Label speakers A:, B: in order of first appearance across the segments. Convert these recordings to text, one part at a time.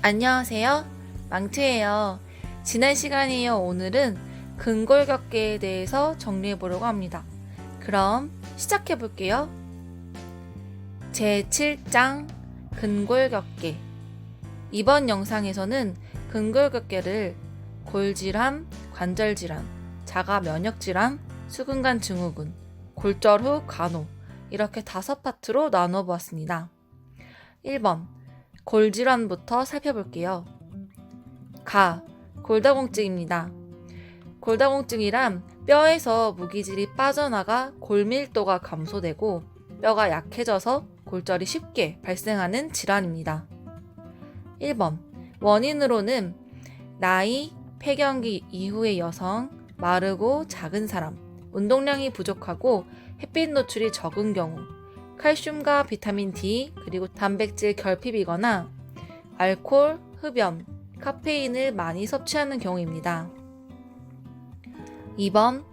A: 안녕하세요. 망트예요. 지난 시간에 이어 오늘은 근골격계에 대해서 정리해 보려고 합니다. 그럼 시작해 볼게요. 제7장 근골격계. 이번 영상에서는 근골격계를 골질환, 관절질환, 자가면역질환, 수근관 증후군, 골절 후 간호 이렇게 5파트로 나눠 보았습니다. 1번 골질환부터 살펴볼게요. 골다공증입니다. 골다공증이란 뼈에서 무기질이 빠져나가 골밀도가 감소되고 뼈가 약해져서 골절이 쉽게 발생하는 질환입니다. 1번 원인으로는 나이, 폐경기 이후의 여성, 마르고 작은 사람, 운동량이 부족하고 햇빛 노출이 적은 경우, 칼슘과 비타민 D 그리고 단백질 결핍이거나 알코올, 흡연, 카페인을 많이 섭취하는 경우입니다. 2번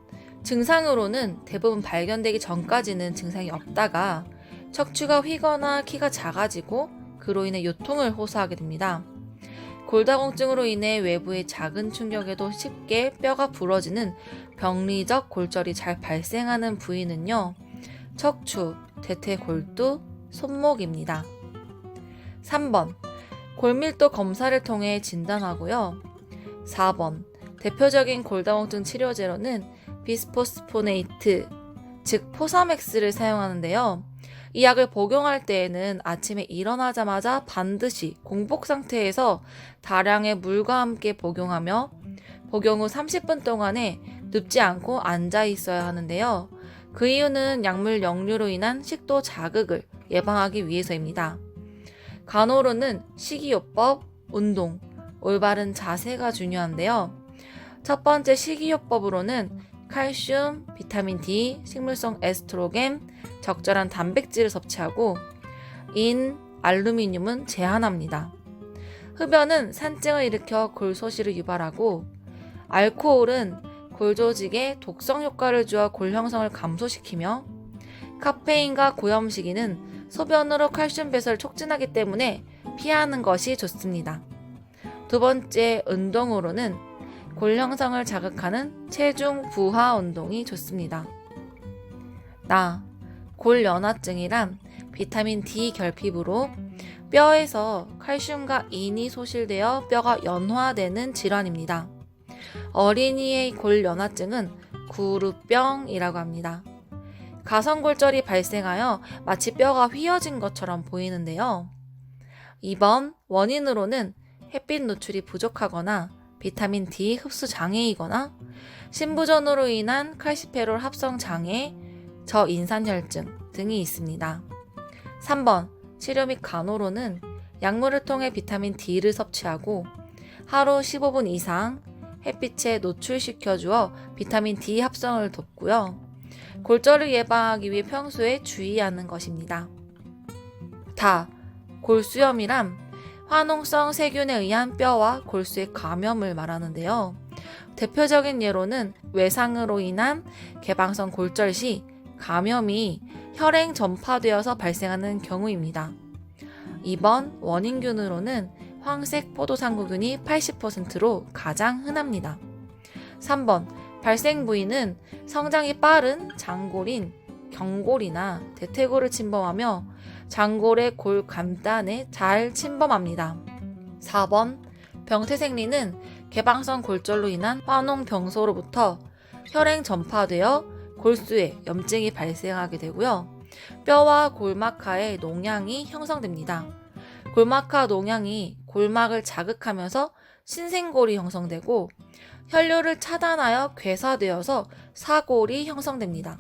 A: 증상으로는 대부분 발견되기 전까지는 증상이 없다가 척추가 휘거나 키가 작아지고 그로 인해 요통을 호소하게 됩니다. 골다공증으로 인해 외부의 작은 충격에도 쉽게 뼈가 부러지는 병리적 골절이 잘 발생하는 부위는요, 척추, 대퇴골두, 손목입니다. 3번 골밀도 검사를 통해 진단하고요. 4번 대표적인 골다공증 치료제로는 비스포스포네이트, 즉 포사맥스를 사용하는데요. 이 약을 복용할 때에는 아침에 일어나자마자 반드시 공복 상태에서 다량의 물과 함께 복용하며 복용 후 30분 동안에 눕지 않고 앉아 있어야 하는데요. 그 이유는 약물 역류로 인한 식도 자극을 예방하기 위해서입니다. 간호로는 식이요법, 운동, 올바른 자세가 중요한데요. 첫 번째 식이요법으로는 칼슘, 비타민 D, 식물성 에스트로겐, 적절한 단백질을 섭취하고 인, 알루미늄은 제한합니다. 흡연은 산증을 일으켜 골소실을 유발하고 알코올은 골 조직에 독성 효과를 주어 골 형성을 감소시키며 카페인과 고염식이는 소변으로 칼슘 배설을 촉진하기 때문에 피하는 것이 좋습니다. 두 번째 운동으로는 골 형성을 자극하는 체중 부하 운동이 좋습니다. 골연화증이란 비타민 D 결핍으로 뼈에서 칼슘과 인이 소실되어 뼈가 연화되는 질환입니다. 어린이의 골연화증은 구루병이라고 합니다. 가선골절이 발생하여 마치 뼈가 휘어진 것처럼 보이는데요. 2번 원인으로는 햇빛 노출이 부족하거나 비타민 D 흡수 장애이거나 신부전으로 인한 칼시페롤 합성 장애, 저인산혈증 등이 있습니다. 3번 치료 및 간호로는 약물을 통해 비타민 D를 섭취하고 하루 15분 이상 햇빛에 노출시켜주어 비타민 D 합성을 돕고요. 골절을 예방하기 위해 평소에 주의하는 것입니다. 골수염이란 화농성 세균에 의한 뼈와 골수의 감염을 말하는데요. 대표적인 예로는 외상으로 인한 개방성 골절 시 감염이 혈행 전파되어서 발생하는 경우입니다. 2번 원인균으로는 황색 포도상구균이 80%로 가장 흔합니다. 3번 발생 부위는 성장이 빠른 장골인 경골이나 대퇴골을 침범하며 장골의 골 간단에 잘 침범합니다. 4번 병태생리는 개방성 골절로 인한 화농병소로부터 혈행 전파되어 골수에 염증이 발생하게 되고요. 뼈와 골막하에 농양이 형성됩니다. 골막하 농양이 골막을 자극하면서 신생골이 형성되고 혈류를 차단하여 괴사되어서 사골이 형성됩니다.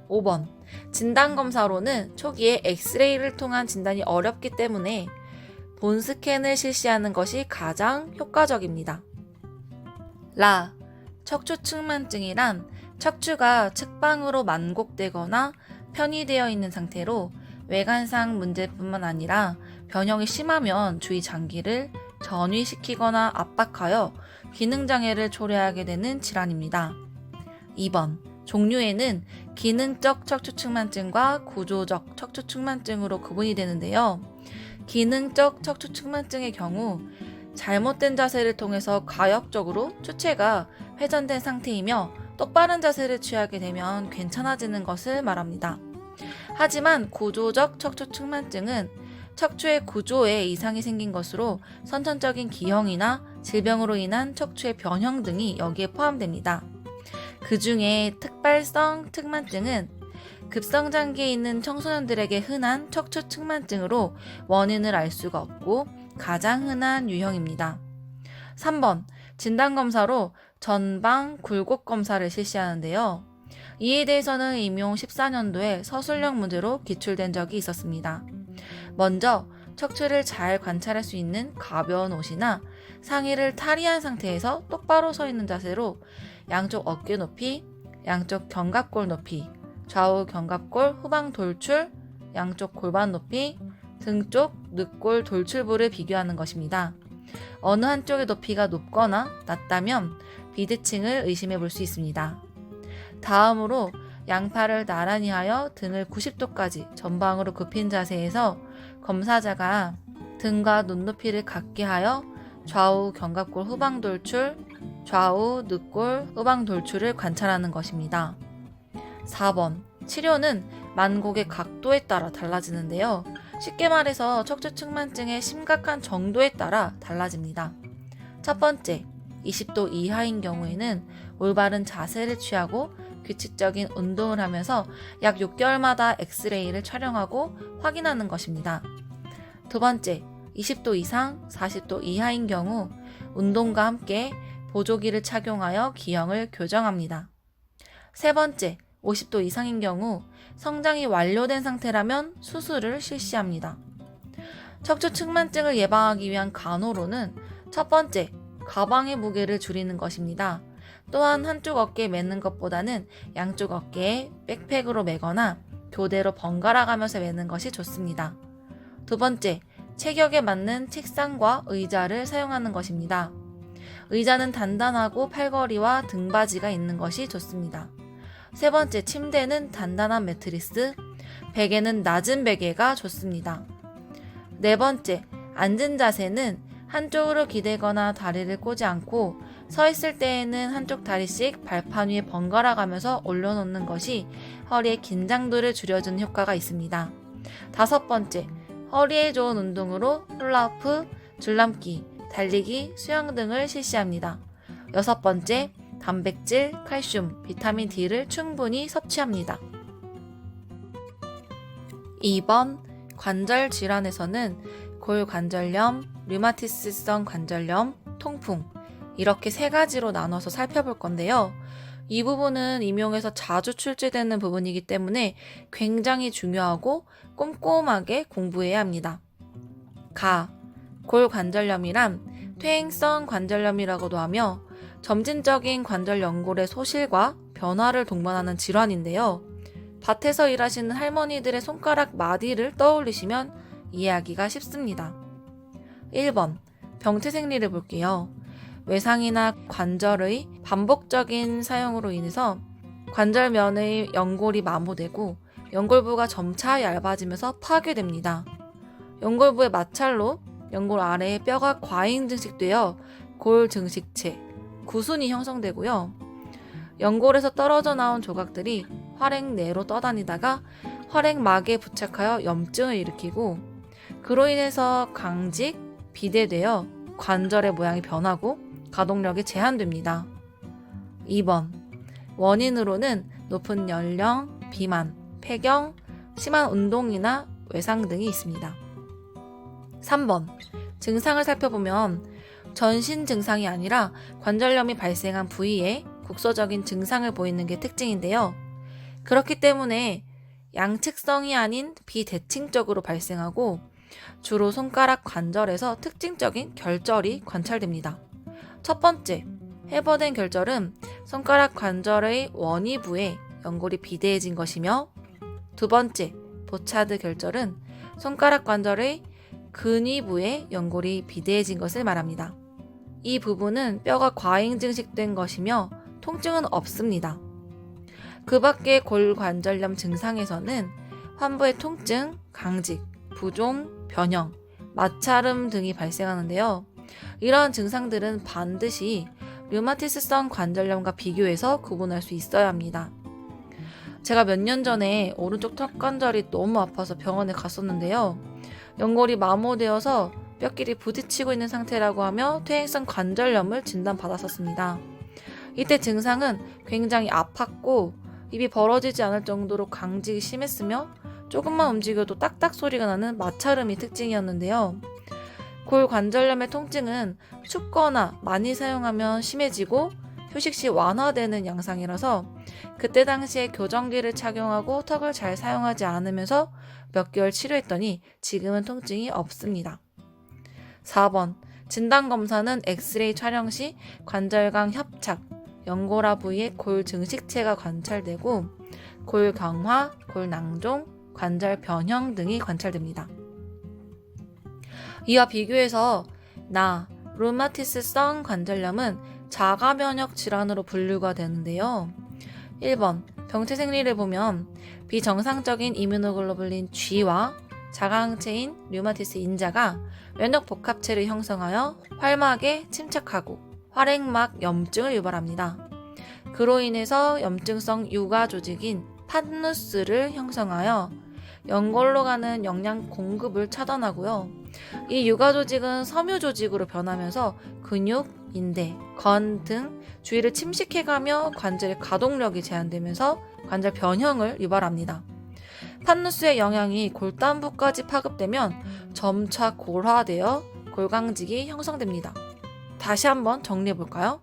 A: 5번 진단검사로는 초기에 엑스레이를 통한 진단이 어렵기 때문에 본스캔을 실시하는 것이 가장 효과적입니다. 척추측만증이란 척추가 측방으로 만곡되거나 편의되어 있는 상태로 외관상 문제뿐만 아니라 변형이 심하면 주위 장기를 전위시키거나 압박하여 기능장애를 초래하게 되는 질환입니다. 2번 종류에는 기능적 척추측만증과 구조적 척추측만증으로 구분이 되는데요. 기능적 척추 측만증의 경우 잘못된 자세를 통해서 가역적으로 추체가 회전된 상태이며 똑바른 자세를 취하게 되면 괜찮아지는 것을 말합니다. 하지만 구조적 척추 측만증은 척추의 구조에 이상이 생긴 것으로 선천적인 기형이나 질병으로 인한 척추의 변형 등이 여기에 포함됩니다. 그 중에 특발성 측만증은 급성장기에 있는 청소년들에게 흔한 척추 측만증으로 원인을 알 수가 없고 가장 흔한 유형입니다. 3번, 진단검사로 전방 굴곡 검사를 실시하는데요. 이에 대해서는 임용 14년도에 서술형 문제로 기출된 적이 있었습니다. 먼저 척추를 잘 관찰할 수 있는 가벼운 옷이나 상의를 탈의한 상태에서 똑바로 서 있는 자세로 양쪽 어깨 높이, 양쪽 견갑골 높이, 좌우 견갑골 후방 돌출, 양쪽 골반 높이, 등 쪽 늑골 돌출부를 비교하는 것입니다. 어느 한쪽의 높이가 높거나 낮다면 비대칭을 의심해 볼 수 있습니다. 다음으로 양팔을 나란히 하여 등을 90도까지 전방으로 굽힌 자세에서 검사자가 등과 눈높이를 같게 하여 좌우 견갑골 후방 돌출, 좌우 늑골 후방 돌출을 관찰하는 것입니다. 4번, 치료는 만곡의 각도에 따라 달라지는데요. 쉽게 말해서 척추 측만증의 심각한 정도에 따라 달라집니다. 첫 번째, 20도 이하인 경우에는 올바른 자세를 취하고 규칙적인 운동을 하면서 약 6개월마다 엑스레이를 촬영하고 확인하는 것입니다. 두 번째, 20도 이상, 40도 이하인 경우 운동과 함께 보조기를 착용하여 기형을 교정합니다. 세 번째, 50도 이상인 경우 성장이 완료된 상태라면 수술을 실시합니다. 척추 측만증을 예방하기 위한 간호로는 첫 번째, 가방의 무게를 줄이는 것입니다. 또한 한쪽 어깨에 매는 것보다는 양쪽 어깨에 백팩으로 매거나 교대로 번갈아 가면서 매는 것이 좋습니다. 두 번째, 체격에 맞는 책상과 의자를 사용하는 것입니다. 의자는 단단하고 팔걸이와 등받이가 있는 것이 좋습니다. 세 번째, 침대는 단단한 매트리스, 베개는 낮은 베개가 좋습니다. 네 번째, 앉은 자세는 한쪽으로 기대거나 다리를 꼬지 않고 서 있을 때에는 한쪽 다리씩 발판 위에 번갈아 가면서 올려놓는 것이 허리의 긴장도를 줄여주는 효과가 있습니다. 다섯 번째, 허리에 좋은 운동으로 훌라후프, 줄넘기, 달리기, 수영 등을 실시합니다. 여섯 번째, 단백질, 칼슘, 비타민 D를 충분히 섭취합니다. 2번, 관절 질환에서는 골관절염, 류마티스성 관절염, 통풍 이렇게 세 가지로 나눠서 살펴볼 건데요. 이 부분은 임용에서 자주 출제되는 부분이기 때문에 굉장히 중요하고 꼼꼼하게 공부해야 합니다. 골관절염이란 퇴행성 관절염이라고도 하며 점진적인 관절 연골의 소실과 변화를 동반하는 질환인데요. 밭에서 일하시는 할머니들의 손가락 마디를 떠올리시면 이해하기가 쉽습니다. 1번, 병태 생리를 볼게요. 외상이나 관절의 반복적인 사용으로 인해서 관절면의 연골이 마모되고 연골부가 점차 얇아지면서 파괴됩니다. 연골부의 마찰로 연골 아래의 뼈가 과잉 증식되어 골 증식체, 구순이 형성되고요. 연골에서 떨어져 나온 조각들이 활액 내로 떠다니다가 활액막에 부착하여 염증을 일으키고 그로 인해서 강직, 비대되어 관절의 모양이 변하고 가동력이 제한됩니다. 2번, 원인으로는 높은 연령, 비만, 폐경, 심한 운동이나 외상 등이 있습니다. 3번, 증상을 살펴보면 전신 증상이 아니라 관절염이 발생한 부위에 국소적인 증상을 보이는 게 특징인데요. 그렇기 때문에 양측성이 아닌 비대칭적으로 발생하고 주로 손가락 관절에서 특징적인 결절이 관찰됩니다. 첫 번째, 해버된 결절은 손가락 관절의 원위부에 연골이 비대해진 것이며 두 번째, 보차드 결절은 손가락 관절의 근위부에 연골이 비대해진 것을 말합니다. 이 부분은 뼈가 과잉 증식된 것이며 통증은 없습니다. 그 밖의 골관절염 증상에서는 환부의 통증, 강직, 부종, 변형, 마찰음 등이 발생하는데요. 이러한 증상들은 반드시 류마티스성 관절염과 비교해서 구분할 수 있어야 합니다. 제가 몇 년 전에 오른쪽 턱 관절이 너무 아파서 병원에 갔었는데요. 연골이 마모되어서 뼈끼리 부딪히고 있는 상태라고 하며 퇴행성 관절염을 진단받았었습니다. 이때 증상은 굉장히 아팠고 입이 벌어지지 않을 정도로 강직이 심했으며 조금만 움직여도 딱딱 소리가 나는 마찰음이 특징이었는데요. 골관절염의 통증은 춥거나 많이 사용하면 심해지고 휴식 시 완화되는 양상이라서 그때 당시에 교정기를 착용하고 턱을 잘 사용하지 않으면서 몇 개월 치료했더니 지금은 통증이 없습니다. 4번 진단검사는 엑스레이 촬영 시 관절강 협착, 연골화 부위에 골 증식체가 관찰되고 골 강화, 골 낭종, 관절 변형 등이 관찰됩니다. 이와 비교해서 류마티스성 관절염은 자가 면역 질환으로 분류가 되는데요. 1번 병체 생리를 보면 비정상적인 이뮤노글로불린 G와 자가항체인 류마티스 인자가 면역 복합체를 형성하여 활막에 침착하고 활액막 염증을 유발합니다. 그로 인해서 염증성 유가 조직인 판누스를 형성하여 연골로 가는 영양 공급을 차단하고요. 이 유가 조직은 섬유 조직으로 변하면서 근육, 인대, 건 등 주위를 침식해가며 관절의 가동력이 제한되면서 관절 변형을 유발합니다. 판누스의 영향이 골단부까지 파급되면 점차 골화되어 골강직이 형성됩니다. 다시 한번 정리해볼까요?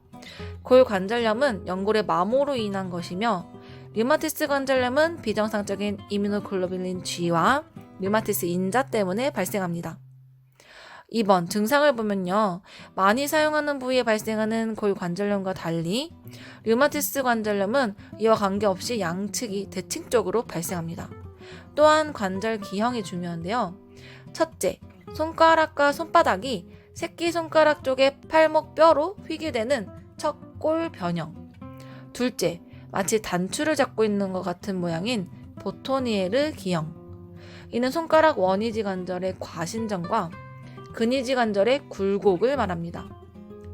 A: 골관절염은 연골의 마모로 인한 것이며 류마티스 관절염은 비정상적인 이뮤노글로불린 G와 류마티스 인자 때문에 발생합니다. 2번 증상을 보면요. 많이 사용하는 부위에 발생하는 골관절염과 달리 류마티스 관절염은 이와 관계없이 양측이 대칭적으로 발생합니다. 또한 관절 기형이 중요한데요. 첫째, 손가락과 손바닥이 새끼손가락 쪽의 팔목 뼈로 휘게되는 척골 변형. 둘째, 마치 단추를 잡고 있는 것 같은 모양인 보토니에르 기형. 이는 손가락 원위지 관절의 과신전과 근위지 관절의 굴곡을 말합니다.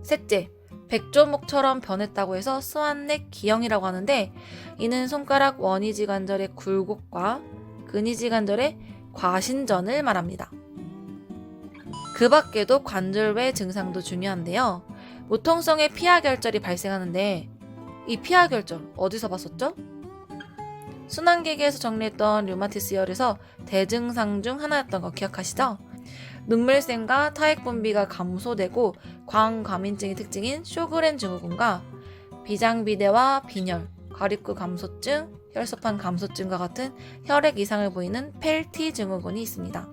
A: 셋째, 백조목처럼 변했다고 해서 스완넥 기형이라고 하는데 이는 손가락 원위지 관절의 굴곡과 근위지 관절의 과신전을 말합니다. 그 밖에도 관절 외 증상도 중요한데요. 무통성의 피하결절이 발생하는데 이 피하결절 어디서 봤었죠? 순환계기에서 정리했던 류마티스열에서 대증상 중 하나였던 거 기억하시죠? 눈물샘과 타액 분비가 감소되고 광과민증의 특징인 쇼그렌 증후군과 비장비대와 빈혈, 과립구 감소증, 혈소판 감소증과 같은 혈액 이상을 보이는 펠티 증후군이 있습니다.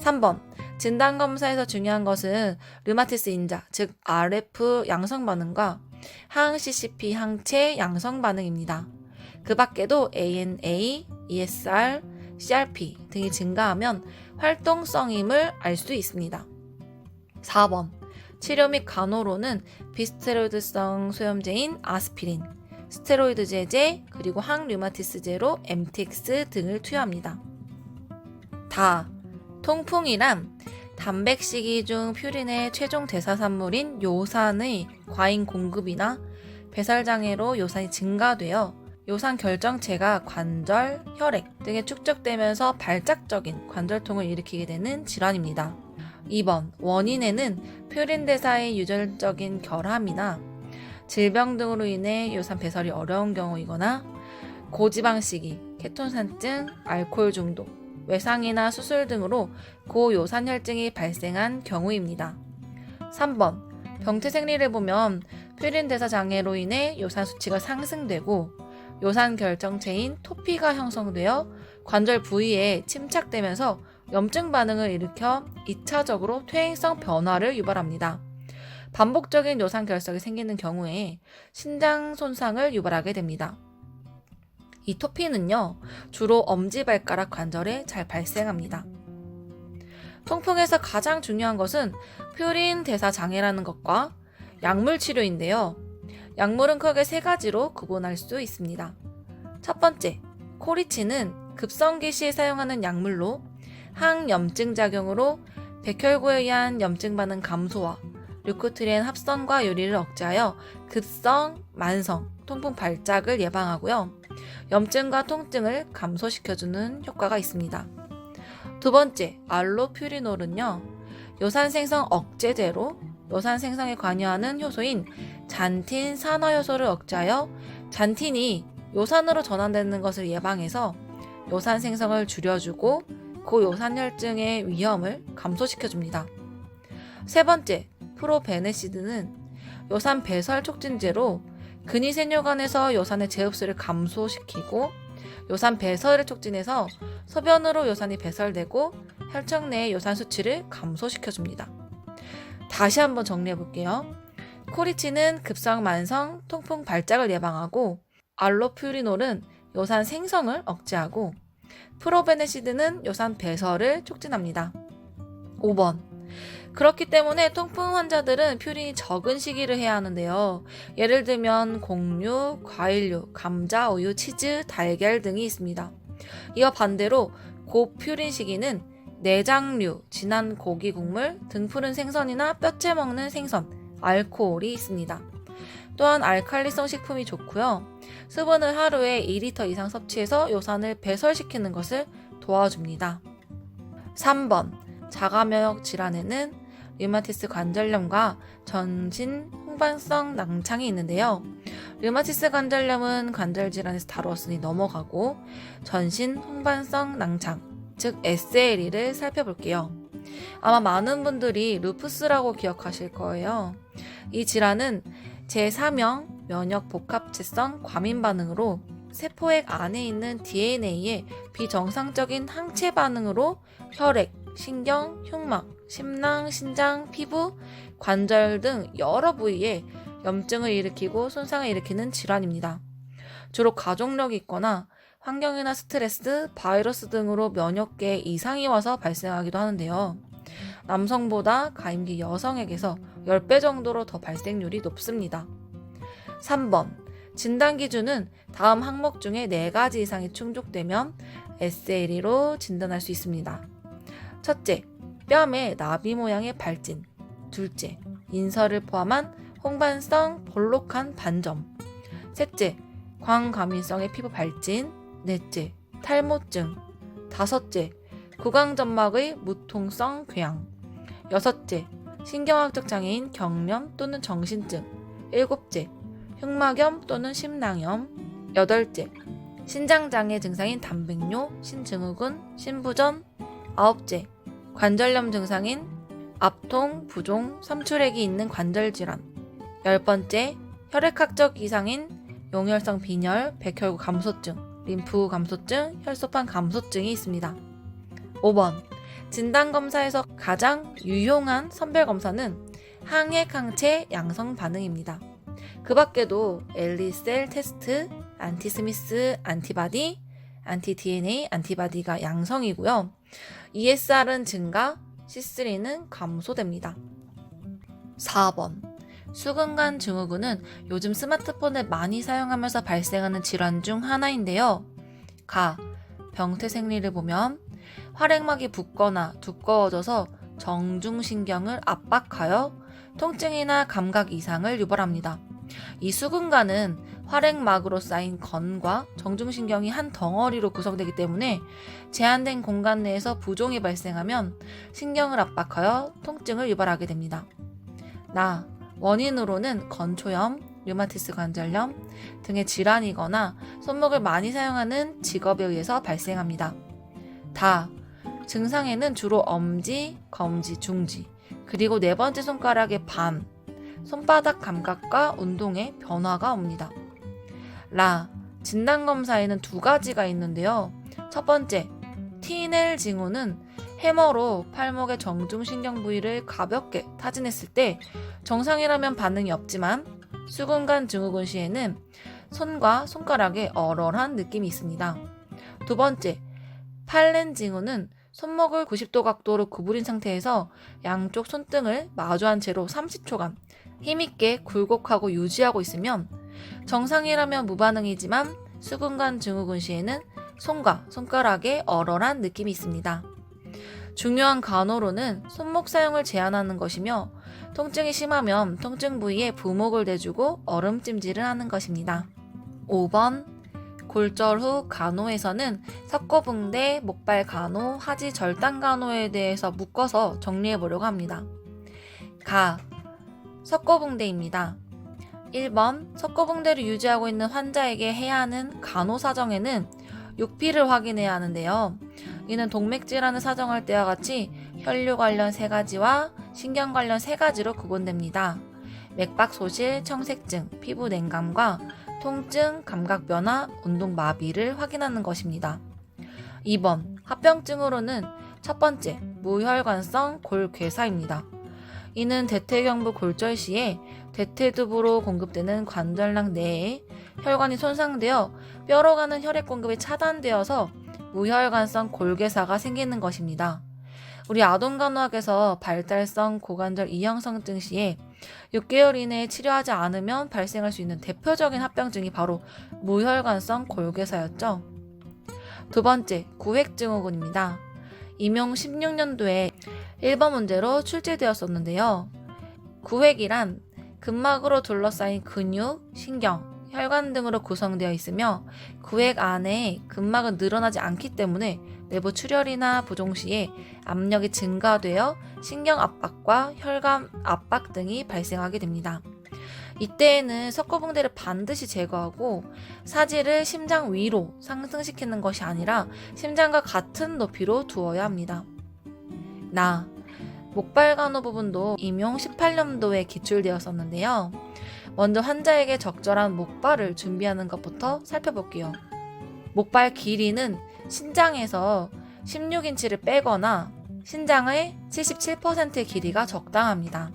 A: 3번 진단검사에서 중요한 것은 류마티스 인자, 즉 RF 양성 반응과 항 CCP 항체 양성 반응입니다. 그 밖에도 ANA, ESR, CRP 등이 증가하면 활동성임을 알 수 있습니다. 4번 치료 및 간호로는 비스테로이드성 소염제인 아스피린, 스테로이드 제제, 그리고 항류마티스제로 MTX 등을 투여합니다. 통풍이란 단백식이 중 퓨린의 최종 대사산물인 요산의 과잉 공급이나 배설장애로 요산이 증가되어 요산 결정체가 관절, 혈액 등에 축적되면서 발작적인 관절통을 일으키게 되는 질환입니다. 2번 원인에는 퓨린 대사의 유전적인 결함이나 질병 등으로 인해 요산 배설이 어려운 경우이거나 고지방식이, 케톤산증, 알코올 중독, 외상이나 수술 등으로 고요산혈증이 발생한 경우입니다. 3번 병태 생리를 보면 퓨린 대사 장애로 인해 요산 수치가 상승되고 요산 결정체인 토피가 형성되어 관절 부위에 침착되면서 염증 반응을 일으켜 2차적으로 퇴행성 변화를 유발합니다. 반복적인 요산 결석이 생기는 경우에 신장 손상을 유발하게 됩니다. 이 토피는요, 주로 엄지발가락 관절에 잘 발생합니다. 통풍에서 가장 중요한 것은 퓨린 대사 장애라는 것과 약물 치료인데요. 약물은 크게 세 가지로 구분할 수 있습니다. 첫 번째, 코리친은 급성기 시에 사용하는 약물로 항염증 작용으로 백혈구에 의한 염증 반응 감소와 류코트리엔 합성과 요리를 억제하여 급성, 만성, 통풍 발작을 예방하고요. 염증과 통증을 감소시켜주는 효과가 있습니다. 두 번째, 알로퓨리놀은요. 요산 생성 억제제로 요산 생성에 관여하는 효소인 잔틴 산화 효소를 억제하여 잔틴이 요산으로 전환되는 것을 예방해서 요산 생성을 줄여주고 고요산혈증의 위험을 감소시켜줍니다. 세 번째, 프로베네시드는 요산 배설 촉진제로 근위세뇨관에서 요산의 재흡수를 감소시키고 요산 배설을 촉진해서 소변으로 요산이 배설되고 혈청 내의 요산 수치를 감소시켜줍니다. 다시 한번 정리해 볼게요. 코리친은 급성 만성 통풍 발작을 예방하고 알로퓨리놀은 요산 생성을 억제하고 프로베네시드는 요산 배설을 촉진합니다. 5번. 그렇기 때문에 통풍 환자들은 퓨린이 적은 식이를 해야 하는데요. 예를 들면 곡류, 과일류, 감자, 우유, 치즈, 달걀 등이 있습니다. 이와 반대로 고퓨린 식이는 내장류, 진한 고기 국물, 등푸른 생선이나 뼈째 먹는 생선, 알코올이 있습니다. 또한 알칼리성 식품이 좋고요. 수분을 하루에 2리터 이상 섭취해서 요산을 배설시키는 것을 도와줍니다. 3번. 자가면역 질환에는 류마티스 관절염과 전신 홍반성 낭창이 있는데요. 류마티스 관절염은 관절 질환에서 다루었으니 넘어가고 전신 홍반성 낭창, 즉 SLE를 살펴볼게요. 아마 많은 분들이 루푸스라고 기억하실 거예요. 이 질환은 제3형 면역 복합체성 과민 반응으로 세포액 안에 있는 DNA의 비정상적인 항체 반응으로 혈액, 신경, 흉막, 심낭, 신장, 피부, 관절 등 여러 부위에 염증을 일으키고 손상을 일으키는 질환입니다. 주로 가족력이 있거나 환경이나 스트레스, 바이러스 등으로 면역계에 이상이 와서 발생하기도 하는데요. 남성보다 가임기 여성에게서 10배 정도로 더 발생률이 높습니다. 3번. 진단 기준은 다음 항목 중에 4가지 이상이 충족되면 SLE로 진단할 수 있습니다. 첫째, 뺨의 나비 모양의 발진. 둘째, 인설을 포함한 홍반성 볼록한 반점. 셋째, 광과민성의 피부 발진. 넷째, 탈모증. 다섯째, 구강점막의 무통성 궤양. 여섯째, 신경학적 장애인 경련 또는 정신증. 일곱째, 흉막염 또는 심낭염. 여덟째, 신장장애 증상인 단백뇨, 신증후군, 신부전. 아홉째, 관절염 증상인 압통, 부종, 삼출액이 있는 관절질환. 10번째, 혈액학적 이상인 용혈성 빈혈, 백혈구 감소증, 림프 감소증, 혈소판 감소증이 있습니다. 5번, 진단검사에서 가장 유용한 선별검사는 항액항체 양성 반응입니다. 그 밖에도 엘리셀 테스트, 안티스미스 안티바디, 안티-DNA 안티바디가 양성이고요. ESR은 증가, C3는 감소됩니다. 4번. 수근관 증후군은 요즘 스마트폰을 많이 사용하면서 발생하는 질환 중 하나인데요. 병태 생리를 보면 활액막이 붓거나 두꺼워져서 정중신경을 압박하여 통증이나 감각 이상을 유발합니다. 이 수근관은 활액막으로 쌓인 건과 정중신경이 한 덩어리로 구성되기 때문에 제한된 공간 내에서 부종이 발생하면 신경을 압박하여 통증을 유발하게 됩니다. 원인으로는 건초염, 류마티스 관절염 등의 질환이거나 손목을 많이 사용하는 직업에 의해서 발생합니다. 증상에는 주로 엄지, 검지, 중지, 그리고 4번째 손가락의 밤, 손바닥 감각과 운동에 변화가 옵니다. 진단검사에는 2가지가 있는데요. 첫 번째, 티넬 징후는 해머로 팔목의 정중신경 부위를 가볍게 타진했을 때 정상이라면 반응이 없지만 수근관 증후군 시에는 손과 손가락에 얼얼한 느낌이 있습니다. 두 번째, 팔렌 징후는 손목을 90도 각도로 구부린 상태에서 양쪽 손등을 마주한 채로 30초간 힘있게 굴곡하고 유지하고 있으면 정상이라면 무반응이지만 수근관 증후군 시에는 손과 손가락에 얼얼한 느낌이 있습니다. 중요한 간호로는 손목 사용을 제한하는 것이며 통증이 심하면 통증 부위에 부목을 대주고 얼음찜질을 하는 것입니다. 5번 골절 후 간호에서는 석고붕대, 목발 간호, 하지 절단 간호에 대해서 묶어서 정리해 보려고 합니다. 석고붕대입니다. 1번 석고붕대를 유지하고 있는 환자에게 해야 하는 간호 사정에는 육피를 확인해야 하는데요. 이는 동맥질환을 사정할 때와 같이 혈류 관련 3가지와 신경 관련 3가지로 구분됩니다. 맥박 소실, 청색증, 피부 냉감과 통증, 감각 변화, 운동 마비를 확인하는 것입니다. 2번 합병증으로는 첫 번째 무혈관성 골괴사입니다. 이는 대퇴경부 골절 시에 대퇴두부로 공급되는 관절낭 내에 혈관이 손상되어 뼈로 가는 혈액 공급이 차단되어서 무혈관성 골괴사가 생기는 것입니다. 우리 아동간호학에서 발달성 고관절 이형성증 시에 6개월 이내에 치료하지 않으면 발생할 수 있는 대표적인 합병증이 바로 무혈관성 골괴사였죠. 두 번째, 구획증후군입니다. 임용 16년도에 1번 문제로 출제되었었는데요. 구획이란 근막으로 둘러싸인 근육, 신경, 혈관 등으로 구성되어 있으며 구획 안에 근막은 늘어나지 않기 때문에 내부 출혈이나 부종 시에 압력이 증가되어 신경 압박과 혈관 압박 등이 발생하게 됩니다. 이때에는 석고붕대를 반드시 제거하고 사지를 심장 위로 상승시키는 것이 아니라 심장과 같은 높이로 두어야 합니다. 목발 간호 부분도 임용 18년도에 기출되었었는데요. 먼저 환자에게 적절한 목발을 준비하는 것부터 살펴볼게요. 목발 길이는 신장에서 16인치를 빼거나 신장의 77%의 길이가 적당합니다.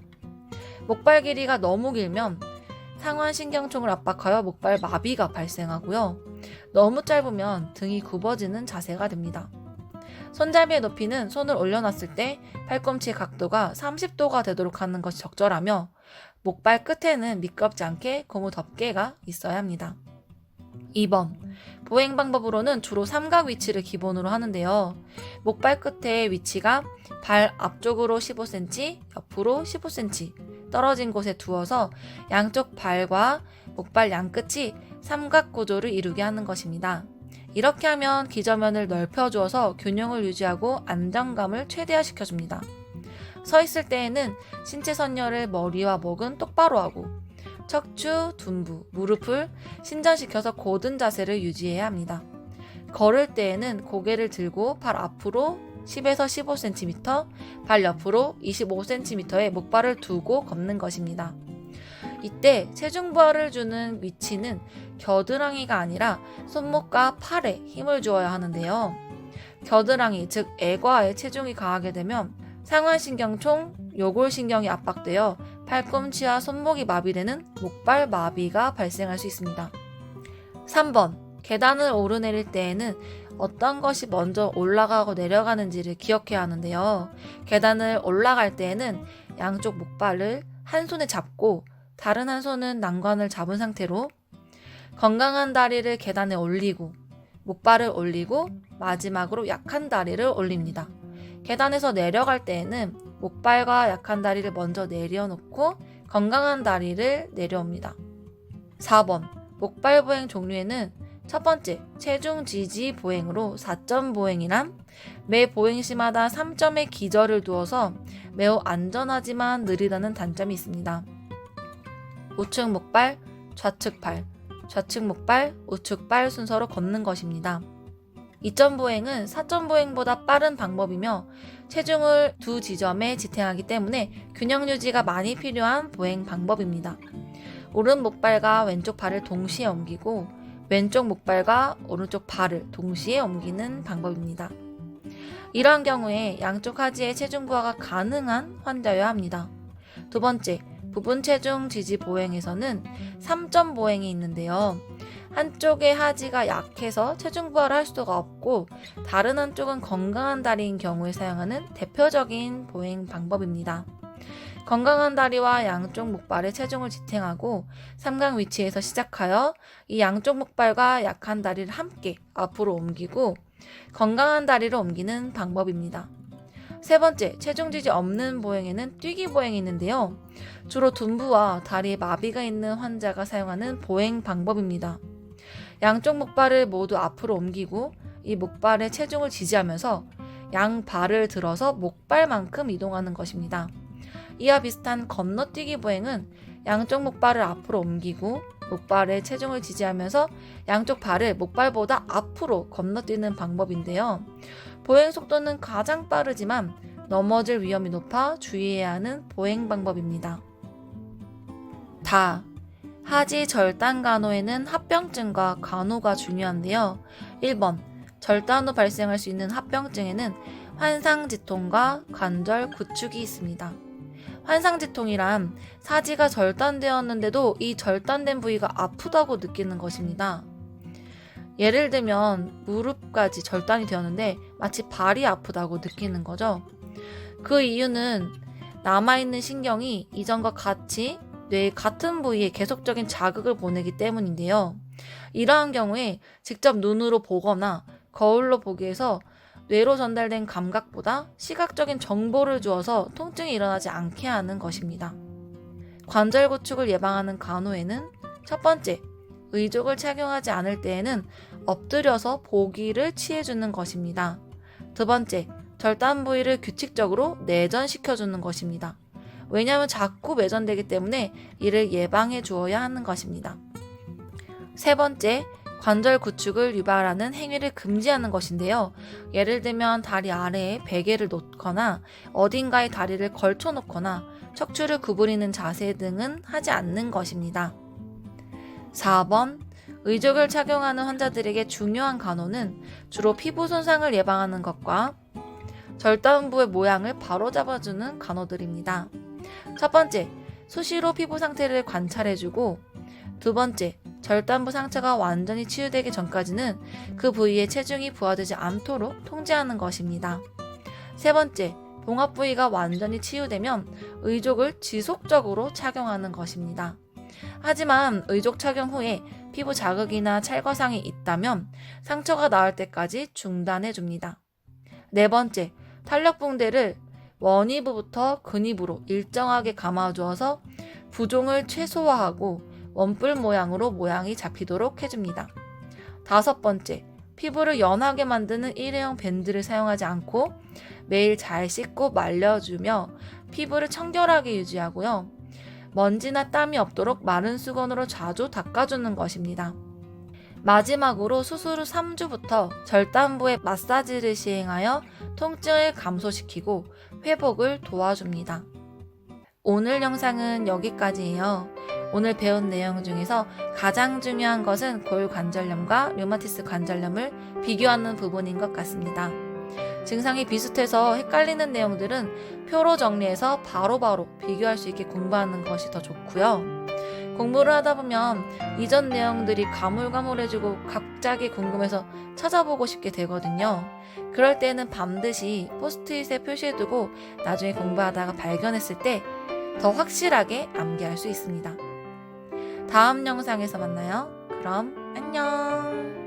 A: 목발 길이가 너무 길면 상완신경총을 압박하여 목발 마비가 발생하고요. 너무 짧으면 등이 굽어지는 자세가 됩니다. 손잡이의 높이는 손을 올려놨을 때 팔꿈치의 각도가 30도가 되도록 하는 것이 적절하며 목발 끝에는 미끄럽지 않게 고무 덮개가 있어야 합니다. 2번 보행 방법으로는 주로 삼각 위치를 기본으로 하는데요. 목발 끝의 위치가 발 앞쪽으로 15cm, 옆으로 15cm 떨어진 곳에 두어서 양쪽 발과 목발 양끝이 삼각 구조를 이루게 하는 것입니다. 이렇게 하면 기저면을 넓혀주어서 균형을 유지하고 안정감을 최대화시켜줍니다. 서 있을 때에는 신체 선열을 머리와 목은 똑바로 하고 척추, 둔부, 무릎을 신전시켜서 고든 자세를 유지해야 합니다. 걸을 때에는 고개를 들고 발 앞으로 10에서 15cm, 발 옆으로 25cm의 목발을 두고 걷는 것입니다. 이때 체중 부하를 주는 위치는 겨드랑이가 아니라 손목과 팔에 힘을 주어야 하는데요. 겨드랑이, 즉 애과에 체중이 가하게 되면 상완신경총, 요골신경이 압박되어 팔꿈치와 손목이 마비되는 목발 마비가 발생할 수 있습니다. 3번, 계단을 오르내릴 때에는 어떤 것이 먼저 올라가고 내려가는지를 기억해야 하는데요. 계단을 올라갈 때에는 양쪽 목발을 한 손에 잡고 다른 한 손은 난관을 잡은 상태로 건강한 다리를 계단에 올리고 목발을 올리고 마지막으로 약한 다리를 올립니다. 계단에서 내려갈 때에는 목발과 약한 다리를 먼저 내려놓고 건강한 다리를 내려옵니다. 4번, 목발 보행 종류에는 첫 번째, 체중 지지 보행으로 4점 보행이란 매 보행시마다 3점의 기저를 두어서 매우 안전하지만 느리다는 단점이 있습니다. 우측 목발, 좌측 발, 좌측 목발, 우측 발 순서로 걷는 것입니다. 2점 보행은 4점 보행보다 빠른 방법이며 체중을 두 지점에 지탱하기 때문에 균형 유지가 많이 필요한 보행 방법입니다. 오른 목발과 왼쪽 발을 동시에 옮기고 왼쪽 목발과 오른쪽 발을 동시에 옮기는 방법입니다. 이러한 경우에 양쪽 하지에 체중 부하가 가능한 환자여야 합니다. 두 번째, 부분 체중 지지 보행에서는 3점 보행이 있는데요. 한쪽의 하지가 약해서 체중 부하를 할 수가 없고 다른 한쪽은 건강한 다리인 경우에 사용하는 대표적인 보행 방법입니다. 건강한 다리와 양쪽 목발에 체중을 지탱하고 삼각 위치에서 시작하여 이 양쪽 목발과 약한 다리를 함께 앞으로 옮기고 건강한 다리를 옮기는 방법입니다. 세 번째, 체중 지지 없는 보행에는 뛰기 보행이 있는데요. 주로 둔부와 다리에 마비가 있는 환자가 사용하는 보행 방법입니다. 양쪽 목발을 모두 앞으로 옮기고 이 목발에 체중을 지지하면서 양발을 들어서 목발만큼 이동하는 것입니다. 이와 비슷한 건너뛰기 보행은 양쪽 목발을 앞으로 옮기고 목발에 체중을 지지하면서 양쪽 발을 목발보다 앞으로 건너뛰는 방법인데요. 보행 속도는 가장 빠르지만 넘어질 위험이 높아 주의해야 하는 보행 방법입니다. 하지 절단 간호에는 합병증과 간호가 중요한데요. 1번, 절단 후 발생할 수 있는 합병증에는 환상지통과 관절 구축이 있습니다. 환상지통이란 사지가 절단되었는데도 이 절단된 부위가 아프다고 느끼는 것입니다. 예를 들면 무릎까지 절단이 되었는데 마치 발이 아프다고 느끼는 거죠. 그 이유는 남아있는 신경이 이전과 같이 뇌의 같은 부위에 계속적인 자극을 보내기 때문인데요. 이러한 경우에 직접 눈으로 보거나 거울로 보기에서 뇌로 전달된 감각보다 시각적인 정보를 주어서 통증이 일어나지 않게 하는 것입니다. 관절 구축을 예방하는 간호에는 첫 번째, 의족을 착용하지 않을 때에는 엎드려서 보기를 취해주는 것입니다. 두 번째, 절단 부위를 규칙적으로 내전시켜주는 것입니다. 왜냐하면 자꾸 매전되기 때문에 이를 예방해 주어야 하는 것입니다. 세 번째, 관절 구축을 유발하는 행위를 금지하는 것인데요. 예를 들면 다리 아래에 베개를 놓거나 어딘가에 다리를 걸쳐 놓거나 척추를 구부리는 자세 등은 하지 않는 것입니다. 4번, 의족을 착용하는 환자들에게 중요한 간호는 주로 피부 손상을 예방하는 것과 절단부의 모양을 바로잡아주는 간호들입니다. 첫 번째, 수시로 피부 상태를 관찰해주고, 두 번째, 절단부 상처가 완전히 치유되기 전까지는 그 부위에 체중이 부하되지 않도록 통제하는 것입니다. 세 번째, 봉합 부위가 완전히 치유되면 의족을 지속적으로 착용하는 것입니다. 하지만 의족 착용 후에 피부 자극이나 찰거상이 있다면 상처가 나을 때까지 중단해 줍니다. 네 번째, 탄력 붕대를 원위부부터 근위부로 일정하게 감아주어서 부종을 최소화하고 원뿔 모양으로 모양이 잡히도록 해줍니다. 다섯 번째, 피부를 연하게 만드는 일회용 밴드를 사용하지 않고 매일 잘 씻고 말려주며 피부를 청결하게 유지하고요. 먼지나 땀이 없도록 마른 수건으로 자주 닦아주는 것입니다. 마지막으로 수술 후 3주부터 절단부에 마사지를 시행하여 통증을 감소시키고 회복을 도와줍니다. 오늘 영상은 여기까지예요. 오늘 배운 내용 중에서 가장 중요한 것은 골관절염과 류마티스 관절염을 비교하는 부분인 것 같습니다. 증상이 비슷해서 헷갈리는 내용들은 표로 정리해서 바로바로 비교할 수 있게 공부하는 것이 더 좋고요. 공부를 하다 보면 이전 내용들이 가물가물해지고 갑자기 궁금해서 찾아보고 싶게 되거든요. 그럴 때는 반드시 포스트잇에 표시해두고 나중에 공부하다가 발견했을 때 더 확실하게 암기할 수 있습니다. 다음 영상에서 만나요. 그럼 안녕.